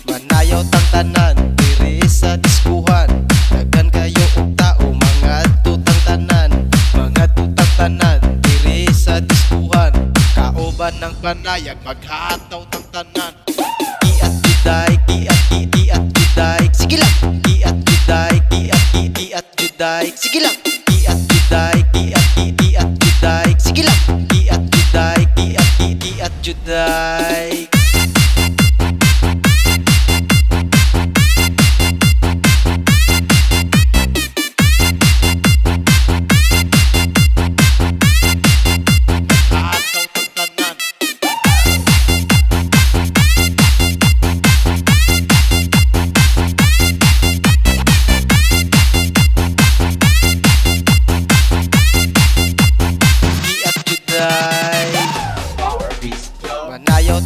Manayaw tang tanan diri sa diskuhan. Daghan kayo og tao mga tutang tanan. Mga tutang tanan diri sa diskuhan. Kauban ng panayag maghataw tang tanan. Iat juday, iat juday. Sige lang. Iat juday, iat juday. Sige lang.